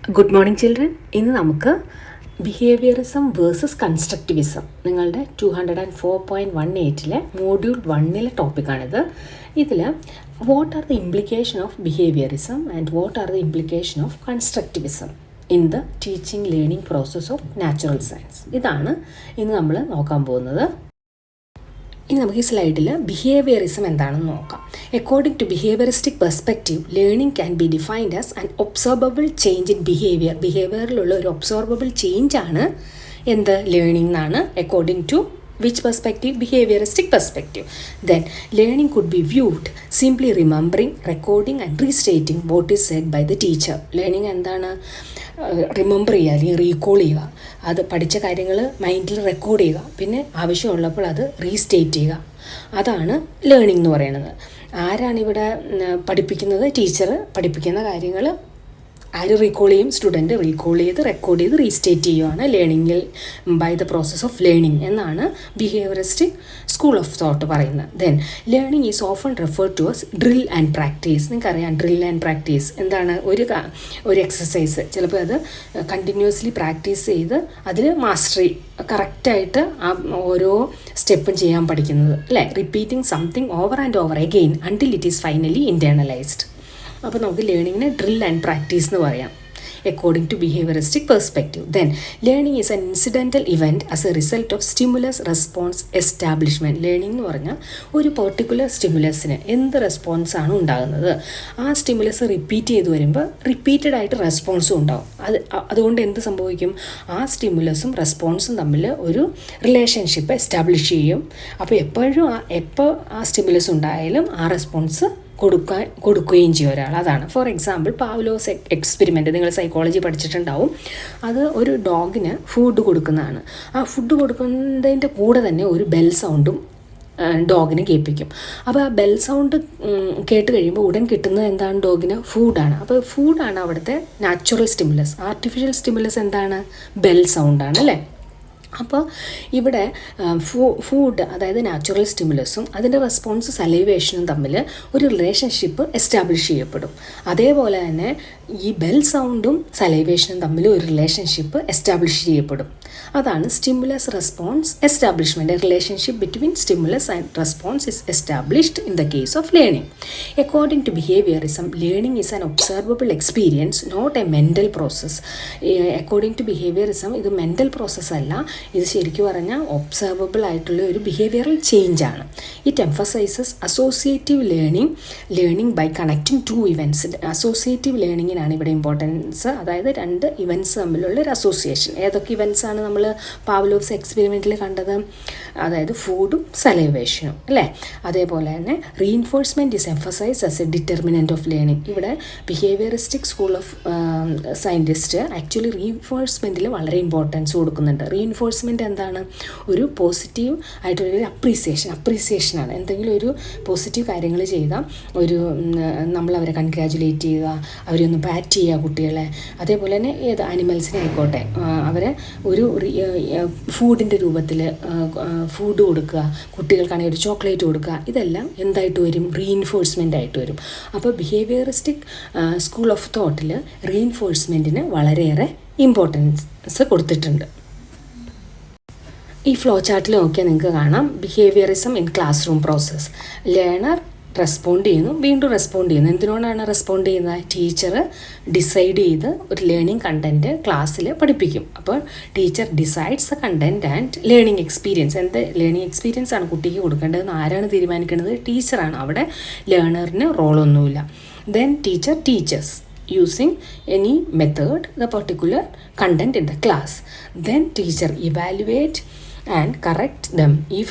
Good morning children. ഇന്ന് നമുക്ക് behaviourism versus constructivism നിങ്ങളുടെ 204.18 മോഡ്യൂൾ 1 ടോപ്പിക്കാണിത്. ഇതിൽ what are the implication of behaviourism and what are the implication of constructivism in the teaching learning process of natural science. ഇതാണ് ഇന്ന് നമ്മൾ നോക്കാൻ പോകുന്നത്. ഇനി നമുക്ക് ഈ സ്ലൈഡിൽ ബിഹേവിയറിസം എന്താണെന്ന് നോക്കാം. According to behaviouristic perspective, learning can be defined as an observable change in behaviour. ബിഹേവിയറിലുള്ള ഒരു ഒബ്സർവബിൾ ചേഞ്ച് ആണ് എന്ത് ലേണിംഗ് എന്നാണ് according to which perspective? Behavioristic perspective. Then learning could be viewed simply remembering, recording and restating what is said by the teacher. Learning എന്താണ്? Remember ചെയ്യുക അല്ലെങ്കിൽ recall ചെയ്യുക, അത് പഠിച്ച കാര്യങ്ങൾ മൈൻഡിൽ റെക്കോർഡ് ചെയ്യുക, പിന്നെ ആവശ്യമുള്ളപ്പോൾ അത് റീസ്റ്റേറ്റ് ചെയ്യുക. അതാണ് ലേണിംഗ് എന്ന് പറയുന്നത്. ആരാണിവിടെ പഠിപ്പിക്കുന്നത്? ടീച്ചർ പഠിപ്പിക്കുന്ന കാര്യങ്ങൾ ആര് റീകോൾ ചെയ്യും? സ്റ്റുഡൻറ്റ് റീകോൾ ചെയ്ത് റെക്കോർഡ് ചെയ്ത് റീസ്റ്റേറ്റ് ചെയ്യുകയാണ് ലേണിങ്ങിൽ by the process of learning എന്നാണ് ബിഹേവിയറിസ്റ്റിക് സ്കൂൾ ഓഫ് തോട്ട് പറയുന്നത്. Then learning is often refer to as drill and practice. നിങ്ങൾക്കറിയാം ഡ്രിൽ ആൻഡ് പ്രാക്ടീസ് എന്താണ്? ഒരു എക്സസൈസ് ചിലപ്പോൾ അത് കണ്ടിന്യൂസ്ലി പ്രാക്ടീസ് ചെയ്ത് അതിൽ മാസ്റ്ററി കറക്റ്റായിട്ട് ആ ഓരോ സ്റ്റെപ്പും ചെയ്യാൻ പഠിക്കുന്നത് അല്ലേ? Repeating something over and over again until it is finally internalised. അപ്പോൾ നമുക്ക് ലേണിങ്ങിനെ ഡ്രിൽ ആൻഡ് പ്രാക്ടീസ് എന്ന് പറയാം according to behavioristic perspective. Then learning is an incidental event as a result of stimulus response establishment. Learning എന്ന് പറഞ്ഞാൽ ഒരു particular സ്റ്റിമുലസിന് എന്ത് response ആണ് ഉണ്ടാകുന്നത്, ആ സ്റ്റിമുലസ് റിപ്പീറ്റ് ചെയ്ത് വരുമ്പോൾ റിപ്പീറ്റഡ് ആയിട്ട് റെസ്പോൺസും ഉണ്ടാവും. അതുകൊണ്ട് എന്ത് സംഭവിക്കും? ആ സ്റ്റിമുലസും റെസ്പോൺസും തമ്മിൽ ഒരു റിലേഷൻഷിപ്പ് എസ്റ്റാബ്ലിഷ് ചെയ്യും. അപ്പോൾ എപ്പോൾ ആ സ്റ്റിമുലസ് ഉണ്ടായാലും ആ റെസ്പോൺസ് കൊടുക്കുകയും ചെയ്യും ഒരാൾ. അതാണ് ഫോർ എക്സാമ്പിൾ പാവ്ലോസ് എക്സ്പെരിമെൻറ്റ്. നിങ്ങൾ സൈക്കോളജി പഠിച്ചിട്ടുണ്ടാവും. അത് ഒരു ഡോഗിന് ഫുഡ് കൊടുക്കുന്നതാണ്. ആ ഫുഡ് കൊടുക്കുന്നതിൻ്റെ കൂടെ തന്നെ ഒരു ബെൽ സൗണ്ടും ഡോഗിനെ കേൾപ്പിക്കും. അപ്പോൾ ആ ബെൽ സൗണ്ട് കേട്ട് കഴിയുമ്പോൾ ഉടൻ കിട്ടുന്നത് എന്താണ്? ഡോഗിന് ഫുഡാണ്. അപ്പോൾ ഫുഡാണ് അവിടുത്തെ നാച്ചുറൽ സ്റ്റിമുലസ്. ആർട്ടിഫിഷ്യൽ സ്റ്റിമുലസ് എന്താണ്? ബെൽ സൗണ്ടാണ് അല്ലേ? അപ്പോൾ ഇവിടെ ഫുഡ് അതായത് നാച്ചുറൽ സ്റ്റിമുലസും അതിൻ്റെ റെസ്പോൺസ് സലൈവേഷനും തമ്മിൽ ഒരു റിലേഷൻഷിപ്പ് എസ്റ്റാബ്ലിഷ് ചെയ്യപ്പെടും. അതേപോലെ തന്നെ ഈ ബെൽ സൗണ്ടും സലൈവേഷനും തമ്മിൽ ഒരു റിലേഷൻഷിപ്പ് എസ്റ്റാബ്ലിഷ് ചെയ്യപ്പെടും. അതാണ് stimulus response establishment. Relationship between stimulus and response is established in the case of learning. According to behaviourism, learning is an observable experience, not a mental process. According to behaviourism ഇത് mental process അല്ല, ഇത് ശരിക്കും പറഞ്ഞാൽ observable ആയിട്ടുള്ള ഒരു behavioural ചേഞ്ചാണ്. It emphasises associative learning by connecting two events. Associative ലേണിങ്ങിനാണ് ഇവിടെ ഇമ്പോർട്ടൻസ്. അതായത് രണ്ട് ഇവൻറ്റ്സ് തമ്മിലുള്ള ഒരു അസോസിയേഷൻ. ഏതൊക്കെ ഇവൻറ്റ്സ് ആണ് നമ്മൾ പാവ്ലോവ്സ് എക്സ്പെരിമെൻറ്റിൽ കണ്ടത്? അതായത് ഫുഡും സലൈവേഷനും അല്ലേ? അതേപോലെ തന്നെ reinforcement is emphasise as a determinant of learning. ഇവിടെ behaviouristic school of scientist actually റീഇൻഫോഴ്സ്മെൻറ്റിൽ വളരെ ഇമ്പോർട്ടൻസ് കൊടുക്കുന്നുണ്ട്. റീഇൻഫോഴ്സ്മെൻറ്റ് എന്താണ്? ഒരു പോസിറ്റീവ് ആയിട്ടുള്ളൊരു അപ്രീസിയേഷനാണ്. എന്തെങ്കിലും ഒരു പോസിറ്റീവ് കാര്യങ്ങൾ ചെയ്താൽ നമ്മളവരെ കൺഗ്രാജുലേറ്റ് ചെയ്യുക, അവരെ ഒന്ന് പാറ്റ് ചെയ്യുക കുട്ടികളെ. അതേപോലെ തന്നെ ഏത് ആനിമൽസിനെ ആയിക്കോട്ടെ അവരെ ഒരു ഫുഡിൻ്റെ രൂപത്തിൽ ഫുഡ് കൊടുക്കുക, കുട്ടികൾക്കാണെങ്കിൽ ഒരു ചോക്ലേറ്റ് കൊടുക്കുക. ഇതെല്ലാം എന്തായിട്ട് വരും? റീഇൻഫോഴ്സ്മെൻ്റ് ആയിട്ട് വരും. അപ്പോൾ ബിഹേവിയറിസ്റ്റിക് സ്കൂൾ ഓഫ് തോട്ടിൽ റീഇൻഫോഴ്സ്മെൻറ്റിന് വളരെയേറെ ഇമ്പോർട്ടൻസ് കൊടുത്തിട്ടുണ്ട്. ഈ ഫ്ലോ ചാർട്ടിൽ നോക്കിയാൽ നിങ്ങൾക്ക് കാണാം behaviourism in classroom process. Learner respond ചെയ്യുന്നു, വീണ്ടും റെസ്പോണ്ട് ചെയ്യുന്നു. എന്തിനോടാണ് റെസ്പോണ്ട് ചെയ്യുന്നത്? ടീച്ചർ ഡിസൈഡ് ചെയ്ത് ഒരു ലേണിംഗ് കണ്ടൻറ്റ് ക്ലാസ്സിൽ പഠിപ്പിക്കും. അപ്പോൾ teacher decides the content and learning experience. എന്ത് ലേണിംഗ് എക്സ്പീരിയൻസ് ആണ് കുട്ടിക്ക് കൊടുക്കേണ്ടതെന്ന് ആരാണ് തീരുമാനിക്കുന്നത്? ടീച്ചറാണ്. അവിടെ ലേണറിന് റോളൊന്നുമില്ല. Then teacher teachers using any method the particular content in the class. Then teacher evaluate and correct them. If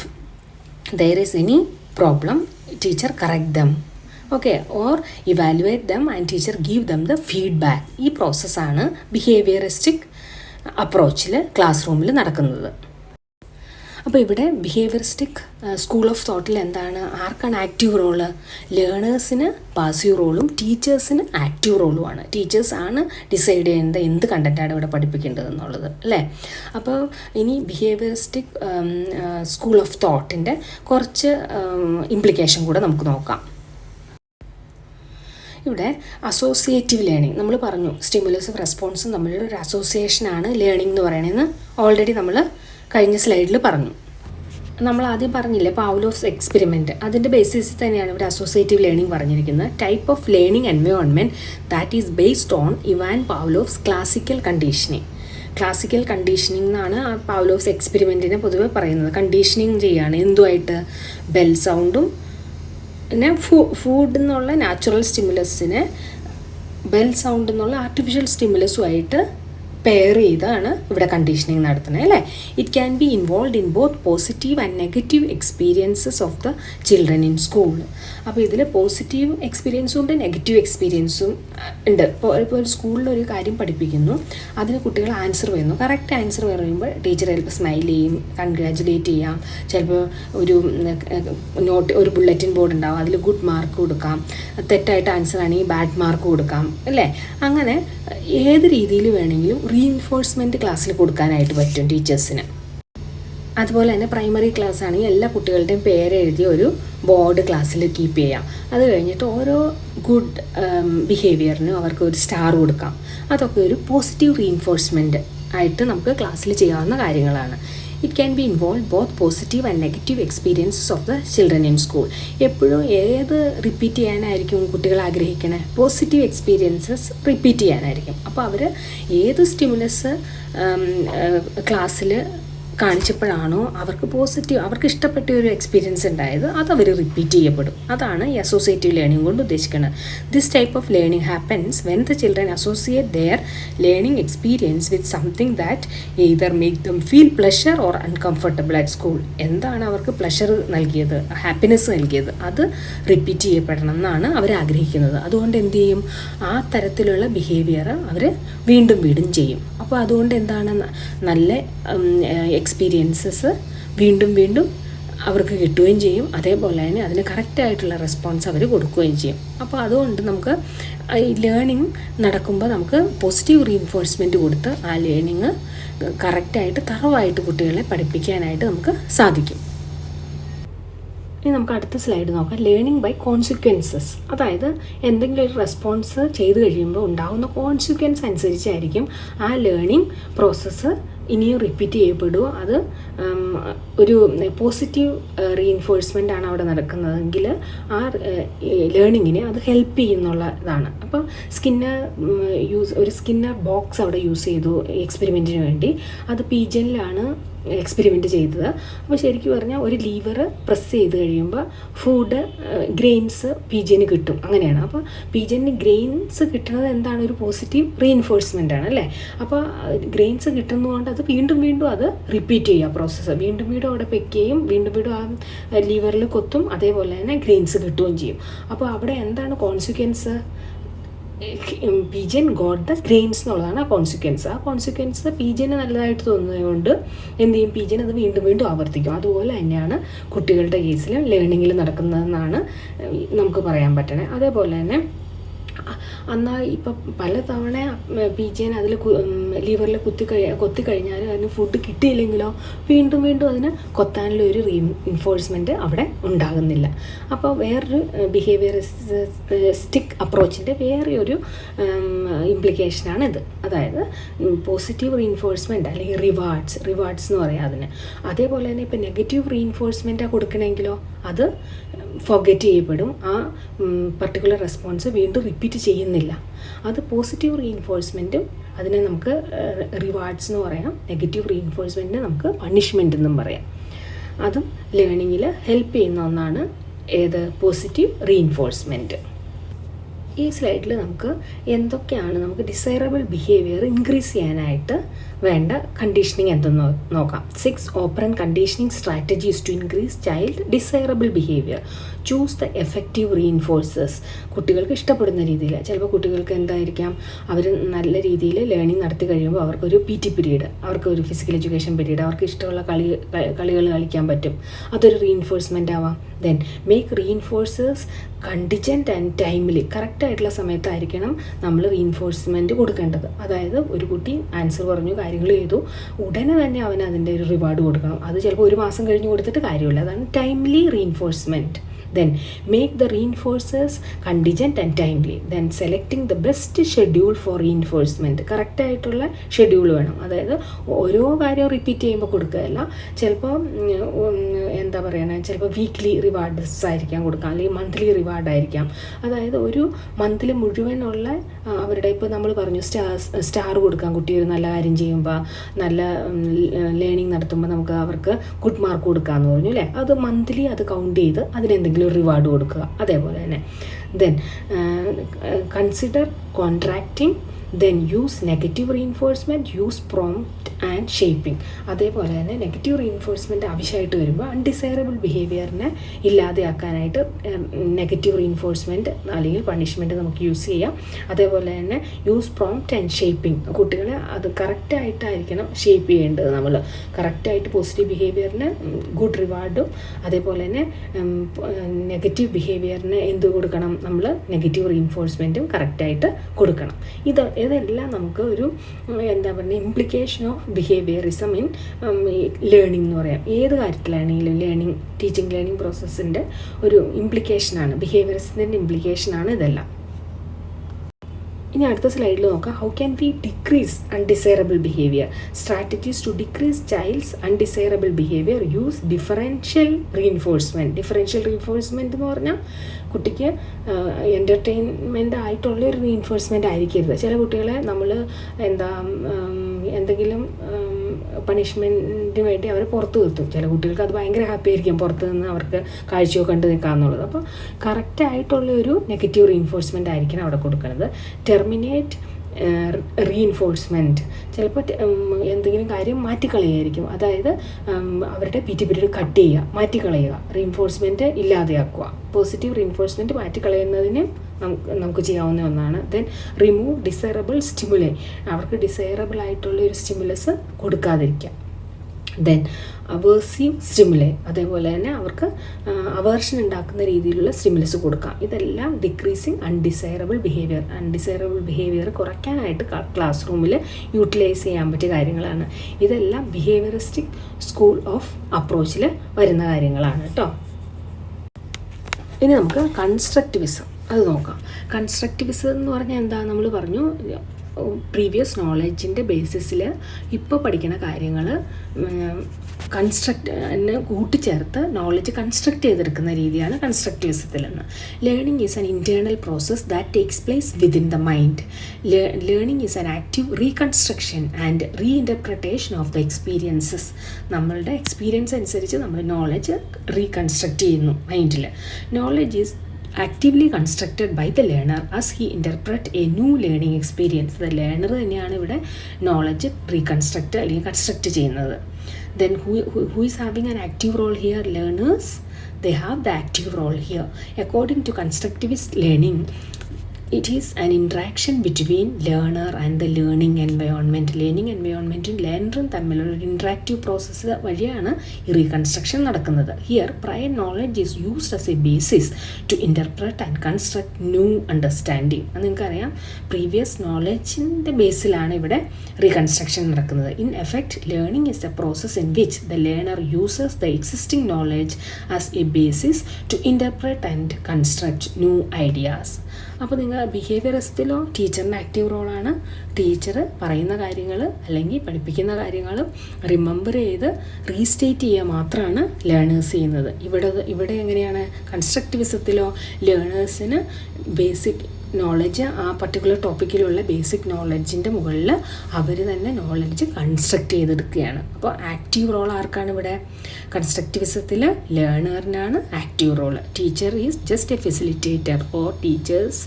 there is any problem, teacher correct them. Okay, or evaluate them and teacher give them the feedback. ഈ പ്രോസസ്സാണ് behaviouristic അപ്രോച്ചിൽ class റൂമിൽ നടക്കുന്നത്. അപ്പോൾ ഇവിടെ behaviouristic school of തോട്ടിൽ എന്താണ്? ആർക്കാണ് active role? ലേണേഴ്സിന് passive റോളും ടീച്ചേഴ്സിന് ആക്റ്റീവ് റോളുമാണ്. ടീച്ചേഴ്സാണ് ഡിസൈഡ് ചെയ്യുന്നത് എന്ത് കണ്ടൻറ്റാണ് ഇവിടെ പഠിപ്പിക്കേണ്ടതെന്നുള്ളത് അല്ലേ? അപ്പോൾ ഇനി ബിഹേവിയറിസ്റ്റിക് സ്കൂൾ ഓഫ് തോട്ടിൻ്റെ കുറച്ച് ഇംപ്ലിക്കേഷൻ കൂടെ നമുക്ക് നോക്കാം. ഇവിടെ അസോസിയേറ്റീവ് ലേണിംഗ് നമ്മൾ പറഞ്ഞു, സ്റ്റിമുലസും റെസ്പോൺസും തമ്മിലുള്ള ഒരു അസോസിയേഷനാണ് ലേണിംഗ് എന്ന് പറയണതെന്ന് ഓൾറെഡി നമ്മൾ കഴിഞ്ഞ സ്ലൈഡിൽ പറഞ്ഞു. നമ്മൾ ആദ്യം പറഞ്ഞില്ലേ പാവ്ലോവ്സ് എക്സ്പെരിമെൻറ്റ്, അതിൻ്റെ ബേസിസിൽ തന്നെയാണ് ഇവിടെ അസോസിയേറ്റീവ് ലേണിംഗ് പറഞ്ഞിരിക്കുന്നത്. Type of learning environment that is based on Ivan Pavlov's classical conditioning. Classical conditioning എന്നാണ് പാവ്ലോവ്സ് എക്സ്പെരിമെൻറ്റിനെ പൊതുവെ പറയുന്നത്. കണ്ടീഷനിങ് ചെയ്യുകയാണ് എന്തുമായിട്ട്? ബെൽ സൗണ്ടും പിന്നെ ഫുഡ് എന്നുള്ള നാച്ചുറൽ സ്റ്റിമുലസിനെ ബെൽ സൗണ്ട് എന്നുള്ള ആർട്ടിഫിഷ്യൽ സ്റ്റിമുലസുമായിട്ട് പെയർ ചെയ്താണ് ഇവിടെ കണ്ടീഷനിങ് നടത്തുന്നത് അല്ലേ. It can be involve in both positive and negative experiences of the children in school. അപ്പോൾ ഇതിൽ പോസിറ്റീവ് എക്സ്പീരിയൻസും ഉണ്ട്, നെഗറ്റീവ് എക്സ്പീരിയൻസും ഉണ്ട്. ഇപ്പോൾ ഒരു സ്കൂളിൽ ഒരു കാര്യം പഠിപ്പിക്കുന്നു, അതിന് കുട്ടികൾ ആൻസർ പറയുന്നു. കറക്റ്റ് ആൻസർ പറയുമ്പോൾ ടീച്ചർ ചിലപ്പോൾ സ്മൈൽ ചെയ്യും, കൺഗ്രാജുലേറ്റ് ചെയ്യാം. ചിലപ്പോൾ ഒരു ബുള്ളറ്റിൻ ബോർഡ് ഉണ്ടാവും, അതിൽ ഗുഡ് മാർക്ക് കൊടുക്കാം. തെറ്റായിട്ട് ആൻസർ ആണെങ്കിൽ ബാഡ് മാർക്ക് കൊടുക്കാം അല്ലേ. അങ്ങനെ ഏത് രീതിയിൽ വേണമെങ്കിലും റീഇൻഫോഴ്സ്മെൻറ്റ് ക്ലാസ്സിൽ കൊടുക്കാനായിട്ട് പറ്റും ടീച്ചേഴ്സിന്. അതുപോലെ തന്നെ പ്രൈമറി ക്ലാസ് ആണെങ്കിൽ എല്ലാ കുട്ടികളുടെയും പേരെഴുതിയ ഒരു ബോർഡ് ക്ലാസ്സിൽ കീപ്പ് ചെയ്യാം. അത് കഴിഞ്ഞിട്ട് ഓരോ ഗുഡ് ബിഹേവിയറിനും അവർക്ക് ഒരു സ്റ്റാർ കൊടുക്കാം. അതൊക്കെ ഒരു പോസിറ്റീവ് റീഇൻഫോഴ്സ്മെൻറ്റ് ആയിട്ട് നമുക്ക് ക്ലാസ്സിൽ ചെയ്യാവുന്ന കാര്യങ്ങളാണ്. It can be involve both positive and negative experiences of the children in school. എപ്പോഴും ഏത് റിപ്പീറ്റ് ചെയ്യാനായിരിക്കും കുട്ടികൾ ആഗ്രഹിക്കണേ? പോസിറ്റീവ് എക്സ്പീരിയൻസസ് റിപ്പീറ്റ് ചെയ്യാനായിരിക്കും. അപ്പോൾ അവർ ഏത് സ്റ്റിമുലസ് ക്ലാസ്സിൽ കാണിച്ചപ്പോഴാണോ അവർക്ക് പോസിറ്റീവ്, അവർക്ക് ഇഷ്ടപ്പെട്ട ഒരു എക്സ്പീരിയൻസ് ഉണ്ടായത്, അത് അവർ റിപ്പീറ്റ് ചെയ്യപ്പെടും. അതാണ് ഈ അസോസിയേറ്റീവ് ലേണിംഗ് കൊണ്ട് ഉദ്ദേശിക്കുന്നത്. This type of learning happens when the children associate their learning experience with something that either make them feel pleasure or uncomfortable at school. എന്താണ് അവർക്ക് പ്ലഷർ നൽകിയത്, ഹാപ്പിനെസ് നൽകിയത്, അത് റിപ്പീറ്റ് ചെയ്യപ്പെടണം എന്നാണ് അവർ ആഗ്രഹിക്കുന്നത്. അതുകൊണ്ട് എന്ത് ചെയ്യും? ആ തരത്തിലുള്ള ബിഹേവിയർ അവർ വീണ്ടും വീണ്ടും ചെയ്യും. അപ്പോൾ അതുകൊണ്ട് എന്താണ്, നല്ല എക്സ്പീരിയൻസസ് വീണ്ടും വീണ്ടും അവർക്ക് കിട്ടുകയും ചെയ്യും. അതേപോലെ തന്നെ അതിന് കറക്റ്റായിട്ടുള്ള റെസ്പോൺസ് അവർ കൊടുക്കുകയും ചെയ്യും. അപ്പോൾ അതുകൊണ്ട് നമുക്ക് ഈ ലേണിംഗ് നടക്കുമ്പോൾ നമുക്ക് പോസിറ്റീവ് റീഇൻഫോഴ്സ്മെൻറ്റ് കൊടുത്ത് ആ ലേണിംഗ് കറക്റ്റായിട്ട് തറവായിട്ട് കുട്ടികളെ പഠിപ്പിക്കാനായിട്ട് നമുക്ക് സാധിക്കും. ഇനി നമുക്ക് അടുത്ത സ്ലൈഡ് നോക്കാം. Learning by consequences. അതായത് എന്തെങ്കിലും ഒരു റെസ്പോൺസ് ചെയ്ത് കഴിയുമ്പോൾ ഉണ്ടാകുന്ന കോൺസിക്വൻസ് അനുസരിച്ചായിരിക്കും ആ ലേണിംഗ് പ്രോസസ്സ് ഇനിയും റിപ്പീറ്റ് ചെയ്യപ്പെടുമോ. അത് ഒരു പോസിറ്റീവ് റീഇൻഫോഴ്സ്മെൻ്റ് ആണ് അവിടെ നടക്കുന്നതെങ്കിൽ ആ ലേണിങ്ങിനെ അത് ഹെൽപ്പ് ചെയ്യുന്നുള്ളതാണ്. അപ്പോൾ ഒരു സ്കിന്നർ ബോക്സ് അവിടെ യൂസ് ചെയ്തു എക്സ്പെരിമെൻറ്റിന് വേണ്ടി. അത് പീജനിലാണ് എക്സ്പെരിമെൻറ്റ് ചെയ്തത്. അപ്പോൾ ശരിക്കും പറഞ്ഞാൽ ഒരു ലീവർ പ്രസ് ചെയ്ത് കഴിയുമ്പോൾ ഫുഡ് ഗ്രെയിൻസ് പീജന് കിട്ടും, അങ്ങനെയാണ്. അപ്പോൾ പീജന് ഗ്രെയിൻസ് കിട്ടുന്നത് എന്താണ്? ഒരു പോസിറ്റീവ് റീഇൻഫോഴ്സ്മെൻ്റ് ആണ് അല്ലേ. അപ്പോൾ ഗ്രെയിൻസ് കിട്ടുന്നതുകൊണ്ട് അത് വീണ്ടും വീണ്ടും അത് റിപ്പീറ്റ് ചെയ്യുക പ്രോസസ്സ്. വീണ്ടും വീണ്ടും അവിടെ പെക്കുകയും വീണ്ടും വീണ്ടും ആ ലീവറിൽ കൊത്തും, അതേപോലെ തന്നെ ഗ്രെയിൻസ് കിട്ടുകയും ചെയ്യും. അപ്പോൾ അവിടെ എന്താണ് consequence? Pigeon got the grains എന്നുള്ളതാണ് ആ കോൺസിക്വൻസ്. ആ കോൺസിക്വൻസ് പീജന് നല്ലതായിട്ട് തോന്നുന്നതുകൊണ്ട് എന്ത് ചെയ്യും? പീജൻ അത് വീണ്ടും വീണ്ടും ആവർത്തിക്കും. അതുപോലെ തന്നെയാണ് കുട്ടികളുടെ കേസിൽ ലേണിങ്ങിൽ നടക്കുന്നതെന്നാണ് നമുക്ക് പറയാൻ പറ്റണേ. അതേപോലെ തന്നെ എന്നാൽ ഇപ്പം പലതവണ പീജൻ അതിൽ ലിവറിൽ കൊത്തിക്കഴിഞ്ഞാൽ അതിന് ഫുഡ് കിട്ടിയില്ലെങ്കിലോ വീണ്ടും വീണ്ടും അതിന് കൊത്താനുള്ള ഒരു റീഇൻഫോഴ്സ്മെൻറ്റ് അവിടെ ഉണ്ടാകുന്നില്ല. അപ്പോൾ വേറൊരു ബിഹേവിയറിസ്റ്റിക് അപ്രോച്ചിൻ്റെ വേറെ ഒരു ഇംപ്ലിക്കേഷനാണ് ഇത്. അതായത് പോസിറ്റീവ് റീഇൻഫോഴ്സ്മെൻറ്റ് അല്ലെങ്കിൽ റിവാർഡ്സ് എന്ന് പറയാം അതിന്. അതേപോലെ തന്നെ ഇപ്പം നെഗറ്റീവ് റീഇൻഫോഴ്സ്മെൻറ്റാണ് കൊടുക്കണമെങ്കിലോ അത് ഫോർഗെറ്റ് ചെയ്യപ്പെടും. ആ പർട്ടിക്കുലർ റെസ്പോൺസ് വീണ്ടും റിപ്പീറ്റ് ചെയ്യുന്നില്ല. അത് പോസിറ്റീവ് റീഇൻഫോഴ്സ്മെൻറ്റും അതിനെ നമുക്ക് റിവാർഡ്സ് എന്ന് പറയാം. നെഗറ്റീവ് റീഇൻഫോഴ്സ്മെൻറ്റിനെ നമുക്ക് പണിഷ്മെൻ്റ് എന്നും പറയാം. അതും ലേണിങ്ങിൽ ഹെൽപ്പ് ചെയ്യുന്ന ഒന്നാണ് ഏത്? Positive reinforcement. ഈ സ്ലൈഡിൽ നമുക്ക് എന്തൊക്കെയാണ് നമുക്ക് ഡിസൈറബിൾ ബിഹേവിയർ ഇൻക്രീസ് ചെയ്യാനായിട്ട് വേണ്ട കണ്ടീഷനിങ് എന്തെന്ന് നോക്കാം. 6 operant conditioning strategies to increase child desirable behaviour. Choose the effective reinforcers. കുട്ടികൾക്ക് ഇഷ്ടപ്പെടുന്ന രീതിയിൽ. ചിലപ്പോൾ കുട്ടികൾക്ക് എന്തായിരിക്കാം, അവർ നല്ല രീതിയിൽ ലേണിംഗ് നടത്തി കഴിയുമ്പോൾ അവർക്കൊരു PT പീരീഡ്, അവർക്കൊരു ഫിസിക്കൽ എഡ്യൂക്കേഷൻ പീരീഡ്, അവർക്ക് ഇഷ്ടമുള്ള കളികൾ കളിക്കാൻ പറ്റും. അതൊരു റീഇൻഫോഴ്സ്മെൻ്റ് ആവാം. Then make reinforcers contingent and timely. കറക്റ്റായിട്ടുള്ള സമയത്തായിരിക്കണം നമ്മൾ റീഇൻഫോഴ്സ്മെൻറ്റ് കൊടുക്കേണ്ടത്. അതായത് ഒരു കുട്ടി ആൻസർ പറഞ്ഞു, കാര്യങ്ങൾ ചെയ്തു, ഉടനെ തന്നെ അവന് അതിൻ്റെ ഒരു റിവാർഡ് കൊടുക്കണം. അത് ചിലപ്പോൾ 1 മാസം കഴിഞ്ഞ് കൊടുത്തിട്ട് കാര്യമില്ല. അതാണ് timely reinforcement. Then make the reinforcers contingent and timely. Then selecting the best schedule for reinforcement. കറക്റ്റായിട്ടുള്ള ഷെഡ്യൂൾ വേണം. അതായത് ഓരോ കാര്യം റിപ്പീറ്റ് ചെയ്യുമ്പോൾ കൊടുക്കുകയല്ല. ചിലപ്പോൾ എന്താ പറയുക, ചിലപ്പോൾ വീക്ക്ലി റിവാർഡ്സ് ആയിരിക്കാം കൊടുക്കാം, അല്ലെങ്കിൽ മന്ത്ലി റിവാർഡായിരിക്കാം. അതായത് ഒരു മന്തിൽ മുഴുവനുള്ള അവരുടെ, ഇപ്പോൾ നമ്മൾ പറഞ്ഞു സ്റ്റാർ കൊടുക്കാം കുട്ടികൾ നല്ല കാര്യം ചെയ്യുമ്പോൾ, നല്ല ലേണിംഗ് നടത്തുമ്പോൾ നമുക്ക് അവർക്ക് ഗുഡ് മാർക്ക് കൊടുക്കാമെന്ന് പറഞ്ഞു അല്ലേ. അത് മന്ത്ലി അത് കൗണ്ട് ചെയ്ത് അതിനെന്തെങ്കിലും റിവാർഡ് കൊടുക്കുക. അതേപോലെ തന്നെ then consider contracting. Then use negative reinforcement, use prompt and shaping. അതേപോലെ തന്നെ നെഗറ്റീവ് റീഇൻഫോഴ്സ്മെൻറ്റ് ആവശ്യമായിട്ട് വരുമ്പോൾ അൺഡിസൈറബിൾ ബിഹേവിയറിനെ ഇല്ലാതെയാക്കാനായിട്ട് നെഗറ്റീവ് റീഇൻഫോഴ്സ്മെൻറ്റ് അല്ലെങ്കിൽ പണിഷ്മെൻറ്റ് നമുക്ക് യൂസ് ചെയ്യാം. അതേപോലെ തന്നെ യൂസ് പ്രോംപ്റ്റ് ആൻഡ് ഷേപ്പിംഗ്. കുട്ടികളെ അത് കറക്റ്റായിട്ടായിരിക്കണം ഷേപ്പ് ചെയ്യേണ്ടത്. നമ്മൾ കറക്റ്റായിട്ട് പോസിറ്റീവ് ബിഹേവിയറിന് ഗുഡ് റിവാർഡും അതേപോലെ തന്നെ നെഗറ്റീവ് ബിഹേവിയറിന് എന്ത് കൊടുക്കണം, നമ്മൾ നെഗറ്റീവ് റീഇൻഫോഴ്സ്മെൻറ്റും കറക്റ്റായിട്ട് കൊടുക്കണം. ഇതെല്ലാം നമുക്ക് ഒരു എന്താ പറയുക implication of behaviourism in learning എന്ന് പറയാം. ഏത് കാര്യത്തിലാണെങ്കിലും ടീച്ചിങ് ലേണിംഗ് പ്രോസസ്സിൻ്റെ ഒരു ഇംപ്ലിക്കേഷനാണ്, ബിഹേവിയറിസത്തിൻ്റെ ഇംപ്ലിക്കേഷനാണ് ഇതെല്ലാം. ഇനി അടുത്ത സ്ലൈഡിൽ നോക്കാം. How can we decrease undesirable behaviour? Strategies to decrease child's undesirable behaviour. Use differential reinforcement. Differential reinforcement എന്ന് പറഞ്ഞാൽ കുട്ടിക്ക് എൻ്റർടൈൻമെൻ്റ് ആയിട്ടുള്ളൊരു റീഇൻഫോഴ്സ്മെൻറ്റ് ആയിരിക്കരുത്. ചില കുട്ടികളെ നമ്മൾ എന്തെങ്കിലും പണിഷ്മെൻറ്റിന് വേണ്ടി അവർ പുറത്ത് നിർത്തും. ചില കുട്ടികൾക്ക് അത് ഭയങ്കര ഹാപ്പി ആയിരിക്കും പുറത്ത് നിന്ന് അവർക്ക് കാഴ്ചയോ കണ്ട് നിൽക്കാമെന്നുള്ളത്. അപ്പോൾ കറക്റ്റായിട്ടുള്ള ഒരു നെഗറ്റീവ് റീഇൻഫോഴ്സ്മെൻ്റ് ആയിരിക്കണം അവിടെ കൊടുക്കുന്നത്. Terminate reinforcement. ചിലപ്പോൾ എന്തെങ്കിലും കാര്യം മാറ്റിക്കളയായിരിക്കും. അതായത് അവരുടെ പീരീഡ് കട്ട് ചെയ്യുക, മാറ്റിക്കളയുക, റീഇൻഫോഴ്സ്മെൻറ്റ് ഇല്ലാതെയാക്കുക. പോസിറ്റീവ് റീഇൻഫോഴ്സ്മെൻറ്റ് മാറ്റിക്കളയുന്നതിന് നമുക്ക് ചെയ്യാവുന്ന ഒന്നാണ്. Then remove desirable stimuli. അവർക്ക് ഡിസൈറബിൾ ആയിട്ടുള്ള ഒരു സ്റ്റിമുലസ് കൊടുക്കാതിരിക്കുക. Then aversive stimuli. അതേപോലെ തന്നെ അവർക്ക് അവേർഷൻ ഉണ്ടാക്കുന്ന രീതിയിലുള്ള സ്റ്റിമുലസ് കൊടുക്കാം. ഇതെല്ലാം ഡിക്രീസിങ് അൺഡിസൈറബിൾ ബിഹേവിയർ കുറയ്ക്കാനായിട്ട് ക്ലാസ് റൂമിൽ യൂട്ടിലൈസ് ചെയ്യാൻ പറ്റിയ കാര്യങ്ങളാണ്. ഇതെല്ലാം ബിഹേവിയറിസ്റ്റിക് സ്കൂൾ ഓഫ് അപ്രോച്ചിൽ വരുന്ന കാര്യങ്ങളാണ് കേട്ടോ. ഇനി നമുക്ക് കൺസ്ട്രക്റ്റിവിസം അത് നോക്കാം. കൺസ്ട്രക്റ്റിവിസം എന്ന് പറഞ്ഞാൽ എന്താ, നമ്മൾ പറഞ്ഞു പ്രീവിയസ് നോളജിൻ്റെ ബേസിസിൽ ഇപ്പോൾ പഠിക്കുന്ന കാര്യങ്ങൾ കൂട്ടിച്ചേർത്ത് നോളജ് കൺസ്ട്രക്റ്റ് ചെയ്തെടുക്കുന്ന രീതിയാണ് കൺസ്ട്രക്റ്റിവിസത്തിലെന്ന്. Learning is an internal process that takes place within the mind. Learning is an active reconstruction and reinterpretation of the experiences. നമ്മളുടെ എക്സ്പീരിയൻസ് അനുസരിച്ച് നമ്മൾ നോളജ് റീകൺസ്ട്രക്റ്റ് ചെയ്യുന്നു മൈൻഡിൽ. Knowledge is actively constructed by the learner as he interpret a new learning experience. The learner തന്നെയാണ് ഇവിടെ knowledge reconstruct അല്ലെങ്കിൽ construct ചെയ്യുന്നത്. Then who is having an active role here? Learners, they have the active role here. According to constructivist learning, it is an interaction between learner and the learning environment. Learning എൻവയോൺമെൻറ്റും ലേണറും തമ്മിലുള്ള ഒരു interactive process വഴിയാണ് ഈ reconstruction നടക്കുന്നത്. Here prior knowledge is used as a basis to interpret and construct new understanding. അത് നിങ്ങൾക്കറിയാം, previous നോളജിൻ്റെ ബേസിലാണ് ഇവിടെ റീകൺസ്ട്രക്ഷൻ നടക്കുന്നത്. In effect learning is a process in which the learner uses the existing knowledge as a basis to interpret and construct new ideas. അപ്പോൾ നിങ്ങൾ ബിഹേവിയറിസത്തിലോ ടീച്ചറിൻ്റെ active റോളാണ്. ടീച്ചർ പറയുന്ന കാര്യങ്ങൾ അല്ലെങ്കിൽ പഠിപ്പിക്കുന്ന കാര്യങ്ങൾ റിമെമ്പർ ചെയ്ത് റീസ്റ്റേറ്റ് ചെയ്യുക മാത്രമാണ് ലേണേഴ്സ് ചെയ്യുന്നത്. ഇവിടെ എങ്ങനെയാണ് കൺസ്ട്രക്റ്റിവിസത്തിലോ ലേണേഴ്സിന് ബേസിക് നോളജ്, ആ പർട്ടിക്കുലർ ടോപ്പിക്കിലുള്ള ബേസിക് നോളജിൻ്റെ മുകളിൽ അവർ തന്നെ നോളജ് കൺസ്ട്രക്റ്റ് ചെയ്തെടുക്കുകയാണ്. അപ്പോൾ ആക്റ്റീവ് റോൾ ആർക്കാണ് ഇവിടെ? കൺസ്ട്രക്റ്റിവിസത്തിൽ ലേണറിനാണ് active role. Teacher is just a facilitator or teachers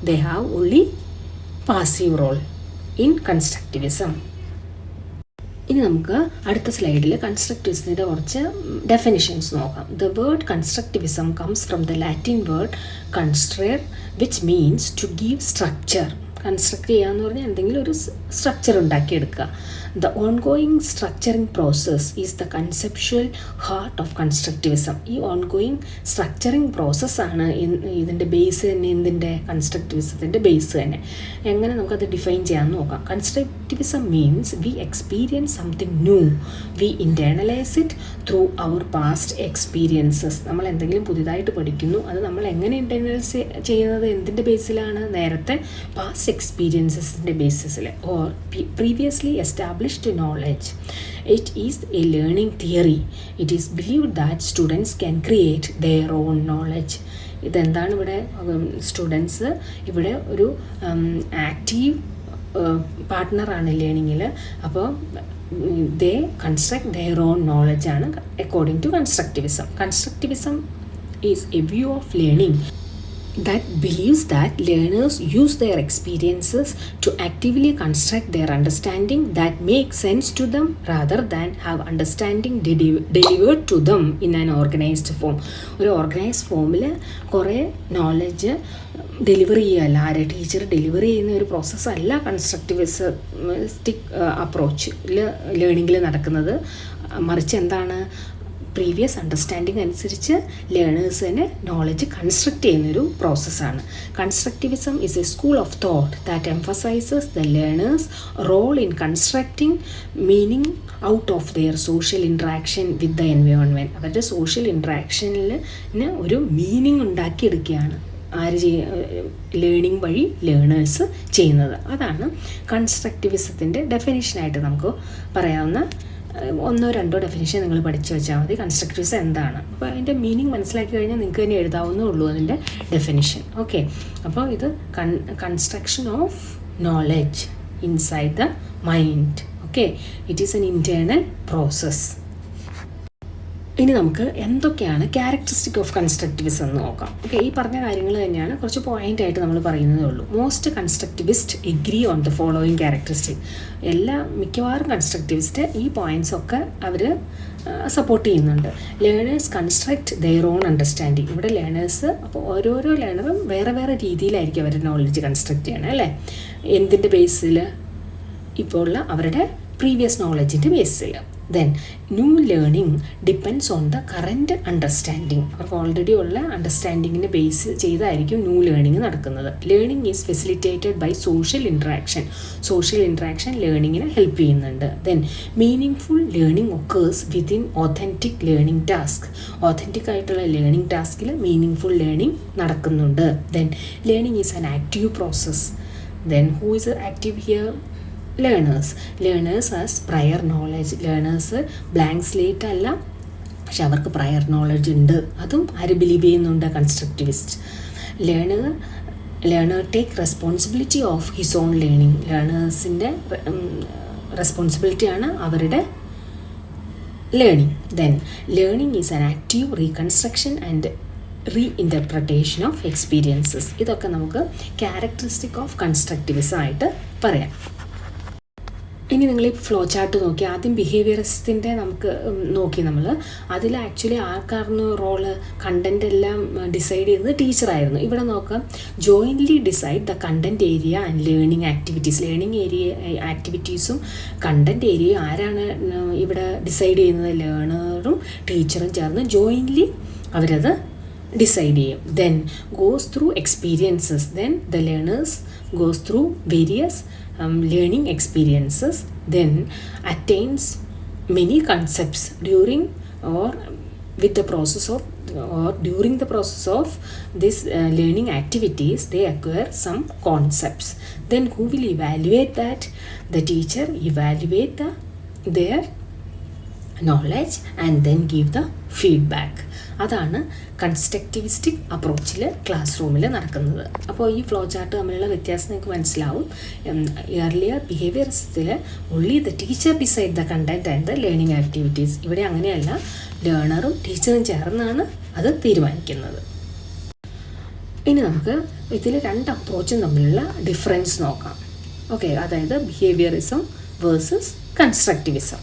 they have only passive role in constructivism. ഇനി നമുക്ക് അടുത്ത സ്ലൈഡിൽ കൺസ്ട്രക്റ്റിവിസത്തിൻ്റെ കുറച്ച് ഡെഫിനിഷൻസ് നോക്കാം. The word constructivism comes from the Latin word construere which means to give structure. Construct ചെയ്യുക എന്ന് പറഞ്ഞാൽ എന്തെങ്കിലും ഒരു സ്ട്രക്ചർ ഉണ്ടാക്കിയെടുക്കുക. The ongoing structuring process is the conceptual heart of constructivism. ഈ ongoing structuring process ആണ് ഇതിൻ്റെ ബേസ് തന്നെ, ഇതിൻ്റെ കൺസ്ട്രക്റ്റിവിസത്തിൻ്റെ ബേസ് തന്നെ. എങ്ങനെ നമുക്കത് ഡിഫൈൻ ചെയ്യാമെന്ന് നോക്കാം. Constructivism means we experience something new, we internalise it through our past experiences. നമ്മൾ എന്തെങ്കിലും പുതിയതായിട്ട് പഠിക്കുന്നു, അത് നമ്മൾ എങ്ങനെ ഇൻറ്റേർണലൈസ് ചെയ്യുന്നത് എന്തിൻ്റെ ബേസിലാണ്? നേരത്തെ പാസ്റ്റ് എക്സ്പീരിയൻസസിൻ്റെ ബേസിസിൽ or previously established knowledge. It is a learning theory. It is believed that students can create their own knowledge. ഇതെന്താണ് ഇവിടെ സ്റ്റുഡൻസ് ഇവിടെ ഒരു ആക്റ്റീവ് പാർട്ട്ണറാണ് ലേണിങ്ങിൽ. അപ്പോൾ they construct their own knowledge ആണ് according to constructivism. Constructivism is a view of learning that believes that learners use their experiences to actively construct their understanding that makes sense to them rather than have understanding delivered to them in an organized form. ഒരു organised ഫോമിൽ കുറേ knowledge delivery ചെയ്യല്ല, ആരെ teacher delivery ചെയ്യുന്ന ഒരു പ്രോസസ്സല്ല കൺസ്ട്രക്റ്റിവിസ്റ്റിക് അപ്രോച്ചിൽ ലേണിങ്ങിൽ നടക്കുന്നത്. മറിച്ച് എന്താണ്? പ്രീവിയസ് അണ്ടർസ്റ്റാൻഡിങ് അനുസരിച്ച് ലേണേഴ്സ് തന്നെ നോളജ് കൺസ്ട്രക്റ്റ് ചെയ്യുന്നൊരു പ്രോസസ്സാണ്. Constructivism is a school of thought that emphasises the learners role in constructing meaning out of their social interaction with the environment. അവരുടെ സോഷ്യൽ ഇൻട്രാക്ഷനിൽ ഒരു മീനിങ് ഉണ്ടാക്കിയെടുക്കുകയാണ് ലേണിംഗ് വഴി ലേണേഴ്സ് ചെയ്യുന്നത്. അതാണ് കൺസ്ട്രക്റ്റിവിസത്തിൻ്റെ ഡെഫിനിഷനായിട്ട് നമുക്ക് പറയാവുന്ന ഒന്നോ രണ്ടോ ഡെഫിനിഷൻ നിങ്ങൾ പഠിച്ചു വെച്ചാൽ മതി. കൺസ്ട്രക്റ്റിവിസം എന്താണ്, അപ്പോൾ അതിൻ്റെ മീനിങ് മനസ്സിലാക്കി കഴിഞ്ഞാൽ നിങ്ങൾക്ക് തന്നെ എഴുതാവുന്നേ ഉള്ളൂ അതിൻ്റെ ഡെഫിനിഷൻ. ഓക്കെ, അപ്പോൾ ഇത് construction of knowledge inside the mind. Okay, it is N internal process. ഇനി നമുക്ക് എന്തൊക്കെയാണ് ക്യാരക്ടറിസ്റ്റിക് ഓഫ് കൺസ്ട്രക്റ്റിവിസം എന്ന് നോക്കാം. ഓക്കെ, ഈ പറഞ്ഞ കാര്യങ്ങൾ തന്നെയാണ്, കുറച്ച് പോയിൻ്റായിട്ട് നമ്മൾ പറയുന്നതേ ഉള്ളൂ. Most constructivist agree on the following characteristic. മിക്കവാറും കൺസ്ട്രക്റ്റിവിസ്റ്റ് ഈ പോയിൻറ്റ്സ് ഒക്കെ അവർ സപ്പോർട്ട് ചെയ്യുന്നുണ്ട്. Learners construct their on understanding. ഇവിടെ ലേണേഴ്സ്, അപ്പോൾ ഓരോരോ ലേണറും വേറെ വേറെ രീതിയിലായിരിക്കും അവരുടെ നോളജ് കൺസ്ട്രക്ട് ചെയ്യണം അല്ലേ. എന്തിൻ്റെ ബേസിൽ? ഇപ്പോൾ ഉള്ള അവരുടെ പ്രീവിയസ് നോളജിൻ്റെ ബേസിൽ. Then new learning depends on the current understanding. അവർക്ക് ഓൾറെഡി ഉള്ള അണ്ടർസ്റ്റാൻഡിങ്ങിനെ ബേസ് ചെയ്തായിരിക്കും ന്യൂ ലേണിംഗ് നടക്കുന്നത്. Learning is facilitated by social interaction. Social interaction ലേണിങ്ങിനെ ഹെൽപ്പ് ചെയ്യുന്നുണ്ട്. Then meaningful learning occurs within authentic learning task. Authentic ആയിട്ടുള്ള learning ടാസ്കിൽ meaningful learning നടക്കുന്നുണ്ട്. Then learning is an active process. Then who is active here? Learners as prior knowledge. Learners blank slate അല്ല, പക്ഷെ അവർക്ക് prior knowledge ഉണ്ട്. അതും ആര് believe ചെയ്യുന്നുണ്ട്? Constructivist. Learner take responsibility of his own learning. ലേണേഴ്സിൻ്റെ റെസ്പോൺസിബിലിറ്റിയാണ് അവരുടെ learning. Then learning is an active reconstruction and reinterpretation of experiences. ഇതൊക്കെ നമുക്ക് ക്യാരക്ടറിസ്റ്റിക് ഓഫ് കൺസ്ട്രക്റ്റിവിസം ആയിട്ട് പറയാം. ഇനി നിങ്ങൾ ഈ ഫ്ലോ ചാർട്ട് നോക്കി, ആദ്യം ബിഹേവിയറിസത്തിൻ്റെ നമുക്ക് നോക്കി. നമ്മൾ അതിൽ ആക്ച്വലി ആർക്കായിരുന്നു റോള്? കണ്ടൻ്റ് എല്ലാം ഡിസൈഡ് ചെയ്യുന്നത് ടീച്ചറായിരുന്നു. ഇവിടെ നോക്കാം, jointly decide the content area and learning activities. Learning area ആക്ടിവിറ്റീസും കണ്ടൻറ് ഏരിയയും ആരാണ് ഇവിടെ ഡിസൈഡ് ചെയ്യുന്നത്? ലേണറും ടീച്ചറും ചേർന്ന് ജോയിൻ്റ്ലി അവരത് ഡിസൈഡ് ചെയ്യും. Then goes through experiences. Then the learners goes through various learning experiences, then attains many concepts during or with the process of or during the process of this learning activities. They acquire some concepts. Then who will evaluate that? The teacher evaluate their knowledge and then give the feedback. അതാണ് കൺസ്ട്രക്റ്റിവിസ്റ്റിക് അപ്രോച്ചിൽ class റൂമിൽ നടക്കുന്നത്. അപ്പോൾ ഈ flow chart തമ്മിലുള്ള വ്യത്യാസം നിങ്ങൾക്ക് മനസ്സിലാവും. Earlier ബിഹേവിയറിസത്തിൽ only the teacher decide the content and the learning activities. ഇവിടെ അങ്ങനെയല്ല, ലേണറും ടീച്ചറും ചേർന്നാണ് അത് തീരുമാനിക്കുന്നത്. ഇനി നമുക്ക് ഇതിൽ രണ്ട് അപ്രോച്ചും തമ്മിലുള്ള ഡിഫറൻസ് നോക്കാം. ഓക്കെ, അതായത് ബിഹേവിയറിസം വേഴ്സസ് കൺസ്ട്രക്റ്റിവിസം.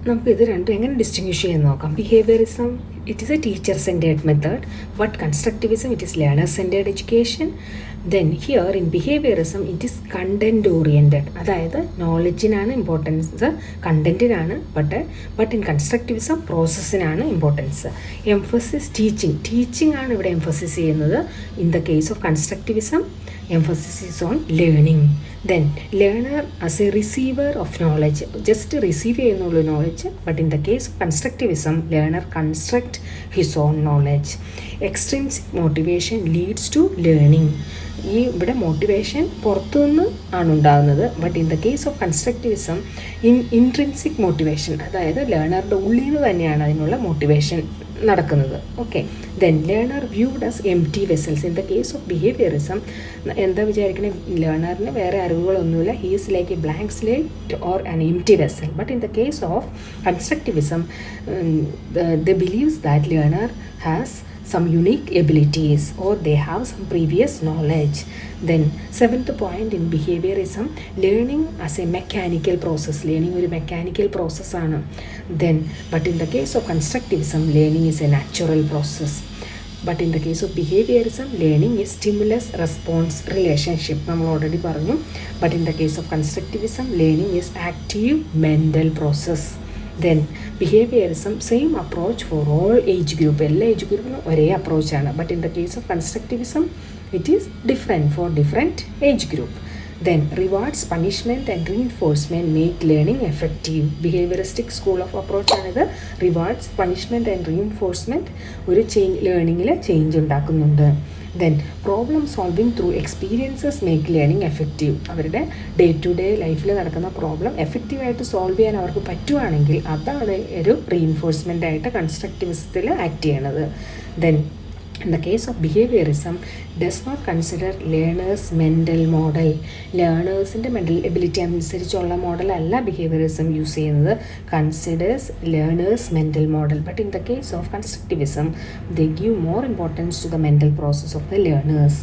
നമുക്ക് ഇത് രണ്ടും എങ്ങനെ ഡിസ്റ്റിങ്വിഷ് ചെയ്യാൻ നോക്കാം. Behaviourism it is a teacher-centered method. But constructivism, it is learner-centered education. Then here in behaviorism, it is content-oriented. അതായത് നോളജിനാണ് ഇമ്പോർട്ടൻസ്, കണ്ടൻറ്റിനാണ്. ബട്ട് ഇൻ കൺസ്ട്രക്റ്റിവിസം പ്രോസസ്സിനാണ് ഇമ്പോർട്ടൻസ്. എംഫസിസ് ടീച്ചിങ് ആണ് ഇവിടെ എംഫസിസ് ചെയ്യുന്നത്. In the case of constructivism, emphasis is on learning. Then learner as a receiver of knowledge, just receive ചെയ്യുന്നുള്ളൂ knowledge. But in the case of constructivism, learner construct his own knowledge. Extrinsic motivation leads to learning. ഈ ഇവിടെ motivation പുറത്തുനിന്ന് ആണ് ഉണ്ടാകുന്നത്. But in the case of constructivism, intrinsic motivation, അതായത് ലേണറുടെ ഉള്ളിൽ നിന്ന് തന്നെയാണ് അതിനുള്ള മോട്ടിവേഷൻ നടക്കുന്നത്. Okay, then learner viewed as empty vessels. In the case of behaviourism എന്താ വിചാരിക്കണേ, ലേണറിന് വേറെ അറിവുകളൊന്നുമില്ല, he is like a blank slate or an empty vessel. But in the case of constructivism, the believes that learner has some unique abilities or they have some previous knowledge. Then seventh point in behaviorism, learning as a mechanical process. Learning ഒരു mechanical process ആണ്. Then but in the case of constructivism, learning is a natural process. But in the case of behaviorism, learning is stimulus response relationship, നമ്മൾ already പറഞ്ഞു. But in the case of constructivism, learning is active mental process. Then behaviorism, same approach for all age group, എല്ലാ age ഗ്രൂപ്പിനും ഒരേ അപ്രോച്ചാണ്. But in the case of constructivism, it is different for different age group. Then rewards, punishment and reinforcement make learning effective. Behavioristic school of approach ആണിത്. Rewards, punishment and reinforcement ഒരു ലേണിങ്ങിൽ change ഉണ്ടാക്കുന്നുണ്ട്. Then problem solving through experiences make learning effective. അവരുടെ day to day ലൈഫിൽ നടക്കുന്ന problem എഫക്റ്റീവായിട്ട് solve ചെയ്യാൻ അവർക്ക് പറ്റുവാണെങ്കിൽ അതാണ് ഒരു റീഇൻഫോഴ്സ്മെൻ്റ് ആയിട്ട് കൺസ്ട്രക്റ്റിവിസത്തിൽ ആക്ട് ചെയ്യണത്. Then in the case of behaviorism, does not consider learners mental model. ലേണേഴ്സിൻ്റെ മെൻ്റൽ എബിലിറ്റി അനുസരിച്ചുള്ള മോഡൽ അല്ല ബിഹേവിയറിസം യൂസ് ചെയ്യുന്നത്, considers learners mental model. But in the case of constructivism, they give more importance to the mental process of the learners.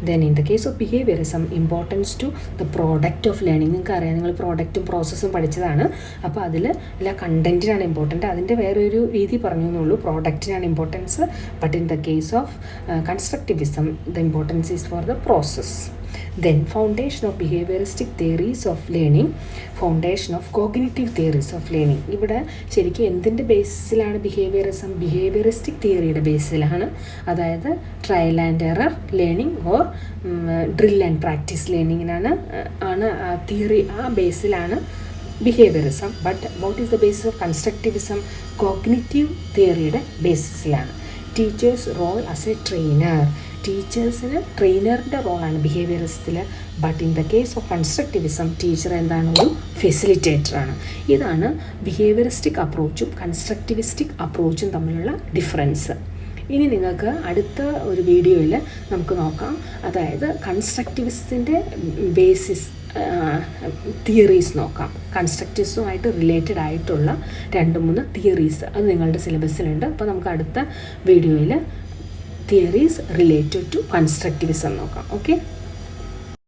Then in the case of behaviourism, importance to the product of learning. നിങ്ങൾക്ക് അറിയാം, നിങ്ങൾ പ്രോഡക്റ്റും പ്രോസസ്സും പഠിച്ചതാണ്. അപ്പോൾ അതിൽ എല്ലാ കണ്ടൻറ്റിനാണ് important, അതിൻ്റെ വേറൊരു രീതി പറഞ്ഞു എന്നുള്ളൂ, പ്രോഡക്റ്റിനാണ് importance. But in the case of constructivism, the importance is for the process. Then foundation of behavioristic theories of learning, foundation of cognitive theories of learning. ഇവിടെ ശരിക്കും എന്തിൻ്റെ ബേസിസിലാണ് ബിഹേവിയറിസം? ബിഹേവിയറിസ്റ്റിക് തിയറിയുടെ ബേസിലാണ്. അതായത് trial and error learning or drill and practice ലേണിങ്ങിനാണ് ആ theory, ആ ബേസിലാണ് behaviourism. But what is the basis of constructivism? Cognitive തിയറിയുടെ ബേസിസിലാണ്. Teachers role as a trainer. ടീച്ചേഴ്സിന് ട്രെയിനറിൻ്റെ റോളാണ് ബിഹേവിയറിസത്തിൽ. But in the case of constructivism, teacher എന്താണ്? ഒരു ഫെസിലിറ്റേറ്ററാണ്. ഇതാണ് ബിഹേവിയറിസ്റ്റിക് അപ്രോച്ചും കൺസ്ട്രക്റ്റിവിസ്റ്റിക് അപ്രോച്ചും തമ്മിലുള്ള ഡിഫറൻസ്. ഇനി നിങ്ങൾക്ക് അടുത്ത ഒരു വീഡിയോയിൽ നമുക്ക് നോക്കാം, അതായത് കൺസ്ട്രക്റ്റിവിസത്തിൻ്റെ ബേസിസ് തിയറീസ് നോക്കാം. കൺസ്ട്രക്റ്റിവിസവുമായിട്ട് റിലേറ്റഡ് ആയിട്ടുള്ള 2-3 തിയറീസ് അത് നിങ്ങളുടെ സിലബസിലുണ്ട്. അപ്പോൾ നമുക്ക് അടുത്ത വീഡിയോയിൽ തിയറീസ് റിലേറ്റഡ് ടു കൺസ്ട്രക്റ്റിവിസം നോക്കാം. ഓക്കെ.